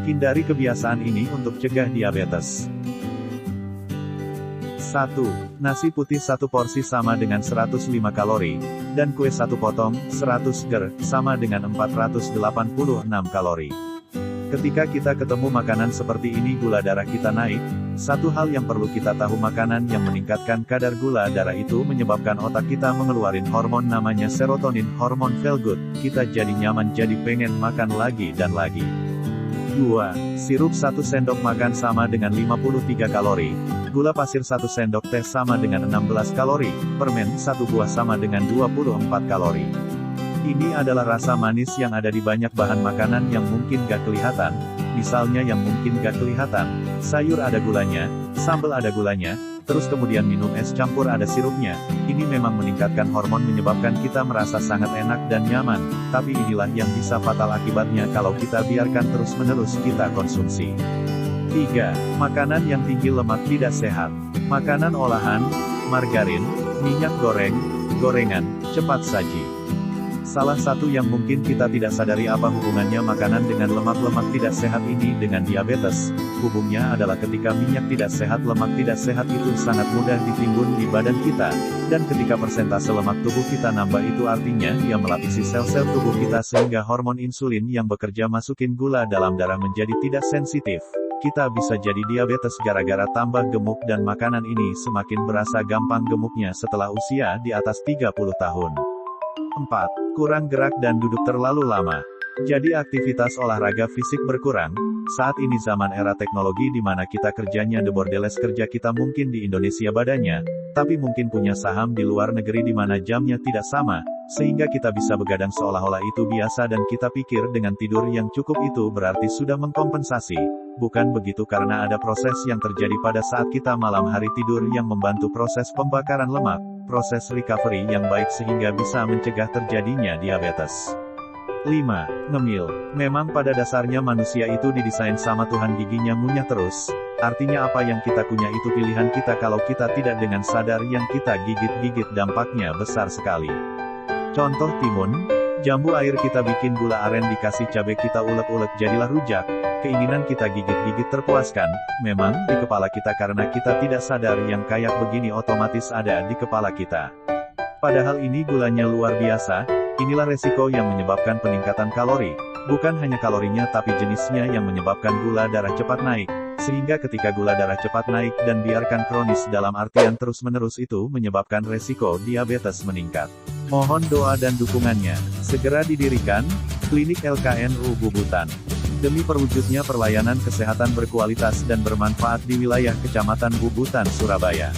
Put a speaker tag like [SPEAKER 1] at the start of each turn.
[SPEAKER 1] Hindari kebiasaan ini untuk cegah diabetes. 1. Nasi putih 1 porsi sama dengan 105 kalori, dan kue 1 potong, 100 ger, sama dengan 486 kalori. Ketika kita ketemu makanan seperti ini gula darah kita naik. Satu hal yang perlu kita tahu, makanan yang meningkatkan kadar gula darah itu menyebabkan otak kita mengeluarin hormon namanya serotonin, hormon feel good. Kita jadi nyaman, jadi pengen makan lagi dan lagi. 2. Sirup 1 sendok makan sama dengan 53 kalori. Gula pasir 1 sendok teh sama dengan 16 kalori. Permen 1 buah sama dengan 24 kalori. Ini adalah rasa manis yang ada di banyak bahan makanan yang mungkin gak kelihatan. Misalnya yang mungkin gak kelihatan, sayur ada gulanya, sambal ada gulanya, terus kemudian minum es campur ada sirupnya. Ini memang meningkatkan hormon, menyebabkan kita merasa sangat enak dan nyaman. Tapi inilah yang bisa fatal akibatnya kalau kita biarkan terus-menerus kita konsumsi. 3. Makanan yang tinggi lemak tidak sehat. Makanan olahan, margarin, minyak goreng, gorengan, cepat saji. Salah satu yang mungkin kita tidak sadari apa hubungannya makanan dengan lemak tidak sehat ini dengan diabetes. Hubungnya adalah ketika minyak tidak sehat, lemak tidak sehat itu sangat mudah ditimbun di badan kita. Dan ketika persentase lemak tubuh kita nambah, itu artinya ia melapisi sel-sel tubuh kita sehingga hormon insulin yang bekerja masukin gula dalam darah menjadi tidak sensitif. Kita bisa jadi diabetes gara-gara tambah gemuk, dan makanan ini semakin berasa gampang gemuknya setelah usia di atas 30 tahun. 4. Kurang gerak dan duduk terlalu lama. Jadi aktivitas olahraga fisik berkurang. Saat ini zaman era teknologi di mana kita kerjanya the bordeles, kerja kita mungkin di Indonesia badannya, tapi mungkin punya saham di luar negeri di mana jamnya tidak sama, sehingga kita bisa begadang seolah-olah itu biasa dan kita pikir dengan tidur yang cukup itu berarti sudah mengkompensasi. Bukan begitu, karena ada proses yang terjadi pada saat kita malam hari tidur yang membantu proses pembakaran lemak, proses recovery yang baik sehingga bisa mencegah terjadinya diabetes. 5. Ngemil. Memang pada dasarnya manusia itu didesain sama Tuhan giginya ngunyah terus. Artinya apa yang kita kunyah itu pilihan kita, kalau kita tidak dengan sadar yang kita gigit-gigit dampaknya besar sekali. Contoh timun, jambu air kita bikin gula aren dikasih cabai kita ulek-ulek jadilah rujak. Keinginan kita gigit-gigit terpuaskan, memang di kepala kita karena kita tidak sadar yang kayak begini otomatis ada di kepala kita. Padahal ini gulanya luar biasa. Inilah resiko yang menyebabkan peningkatan kalori. Bukan hanya kalorinya tapi jenisnya yang menyebabkan gula darah cepat naik. Sehingga ketika gula darah cepat naik dan biarkan kronis dalam artian terus-menerus, itu menyebabkan resiko diabetes meningkat. Mohon doa dan dukungannya. Segera didirikan Klinik LKNU Bubutan. Demi perwujudnya pelayanan kesehatan berkualitas dan bermanfaat di wilayah Kecamatan Bubutan, Surabaya.